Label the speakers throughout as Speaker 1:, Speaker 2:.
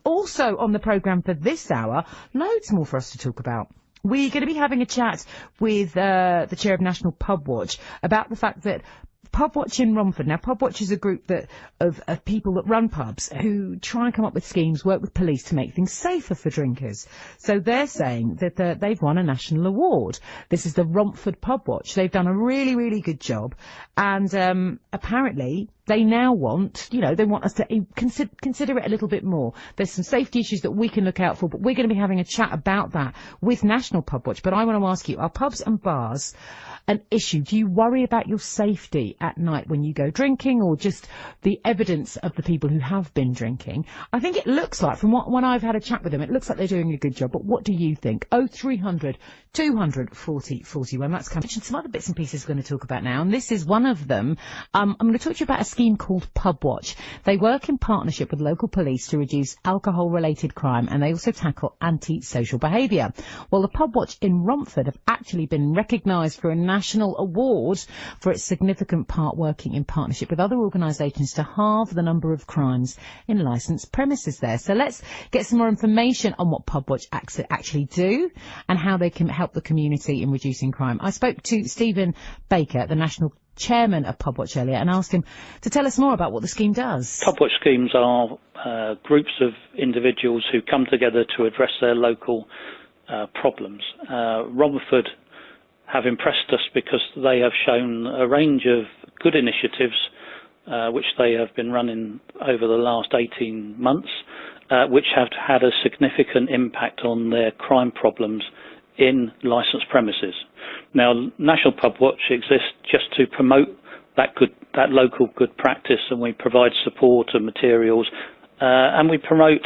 Speaker 1: Also on the programme for this hour, loads more for us to talk about. We're going to be having a chat with the chair of National Pubwatch about the fact that Pubwatch in Romford. Now, Pubwatch is a group of people that run pubs who try and come up with schemes, work with police to make things safer for drinkers. So they're saying that they've won a national award. This is the Romford Pubwatch. They've done a really, really good job. And apparently they now want, they want us to consider it a little bit more. There's some safety issues that we can look out for, but we're going to be having a chat about that with National Pubwatch. But I want to ask you, are pubs and bars an issue? Do you worry about your safety at night when you go drinking, or just the evidence of the people who have been drinking? I think it looks like, from when I've had a chat with them, it looks like they're doing a good job. But what do you think? 0300 200 40 41. That's coming. Some other bits and pieces we're going to talk about now, and this is one of them. I'm going to talk to you about a scheme called Pubwatch. They work in partnership with local police to reduce alcohol-related crime, and they also tackle anti-social behaviour. Well, the Pubwatch in Romford have actually been recognised for a national award for its significant part working in partnership with other organisations to halve the number of crimes in licensed premises there. So let's get some more information on what Pubwatch actually do and how they can help the community in reducing crime. I spoke to Stephen Baker, the National Chairman of Pubwatch, earlier, and asked him to tell us more about what the scheme does.
Speaker 2: Pubwatch schemes are groups of individuals who come together to address their local problems. Romford have impressed us because they have shown a range of good initiatives which they have been running over the last 18 months, which have had a significant impact on their crime problems in licensed premises. Now, National Pubwatch exists just to promote that local good practice, and we provide support and materials, and we promote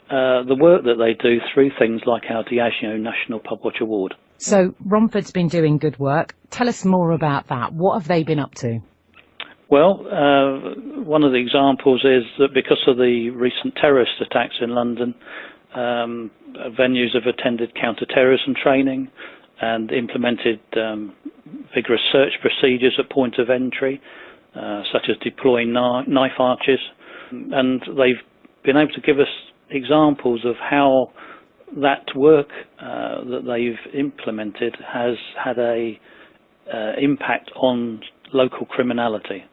Speaker 2: the work that they do through things like our Diageo National Pubwatch Award.
Speaker 1: So Romford's been doing good work. Tell us more about that. What have they been up to?
Speaker 2: Well, one of the examples is that because of the recent terrorist attacks in London, venues have attended counter-terrorism training and implemented vigorous search procedures at point of entry, such as deploying knife arches. And they've been able to give us examples of how that work that they've implemented has had a impact on local criminality.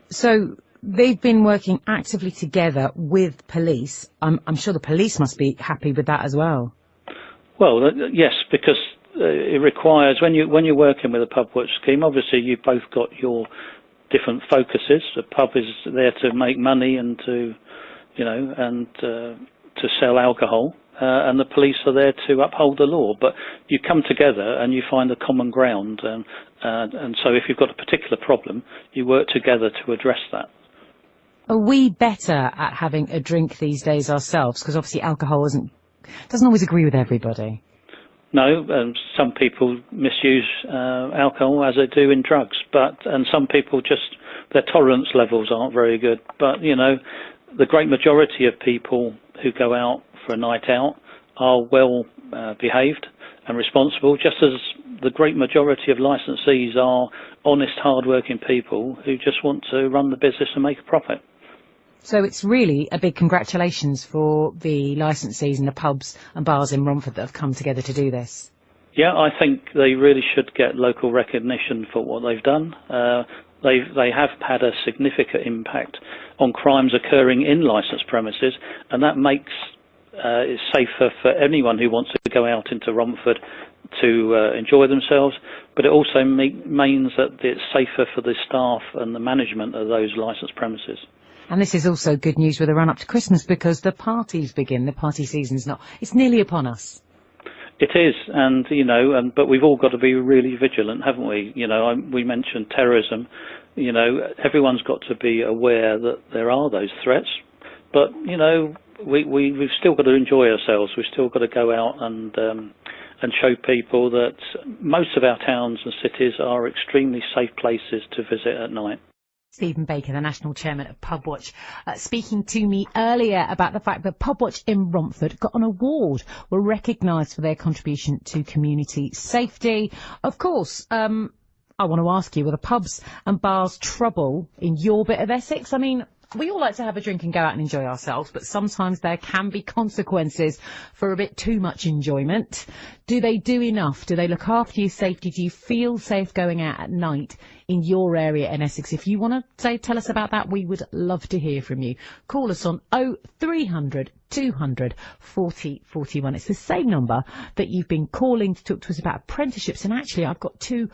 Speaker 2: So they've been working actively together with police. I'm sure the police must be happy with that as well. Well, yes, because it requires, when you're working with a Pubwatch scheme, obviously you've both got your different focuses. The pub is there to make money and to sell alcohol, and the police are there to uphold the law. But you come together and you find a common ground, and so if you've got a particular problem, you work together to address that. Are we better at having a drink these days ourselves? Because obviously alcohol doesn't always agree with everybody. No, some people misuse alcohol as they do in drugs, and some people their tolerance levels aren't very good. But, the great majority of people who go out for a night out are well behaved and responsible, just as the great majority of licensees are honest, hard-working people who just want to run the business and make a profit. So it's really a big congratulations for the licensees and the pubs and bars in Romford that have come together to do this. Yeah, I think they really should get local recognition for what they've done. They have had a significant impact on crimes occurring in licensed premises, and that makes it safer for anyone who wants to go out into Romford to enjoy themselves, but it also means that it's safer for the staff and the management of those licensed premises. And this is also good news with the run-up to Christmas, because the parties begin. The party season's it's nearly upon us. It is, and but we've all got to be really vigilant, haven't we? We mentioned terrorism. Everyone's got to be aware that there are those threats, but we've still got to enjoy ourselves. We've still got to go out and show people that most of our towns and cities are extremely safe places to visit at night. Stephen Baker, the National Chairman of Pubwatch, speaking to me earlier about the fact that Pubwatch in Romford got an award, were recognised for their contribution to community safety. Of course, I want to ask you, were the pubs and bars trouble in your bit of Essex? I mean,
Speaker 1: we all like to have a drink and go out and enjoy ourselves, but sometimes there can be consequences for a bit too much enjoyment. Do they do enough? Do they look after your safety? Do you feel safe going out at night in your area in Essex? If you want to tell us about that, we would love to hear from you. Call us on 0300 200 40 41. It's the same number that you've been calling to talk to us about apprenticeships. And actually, I've got two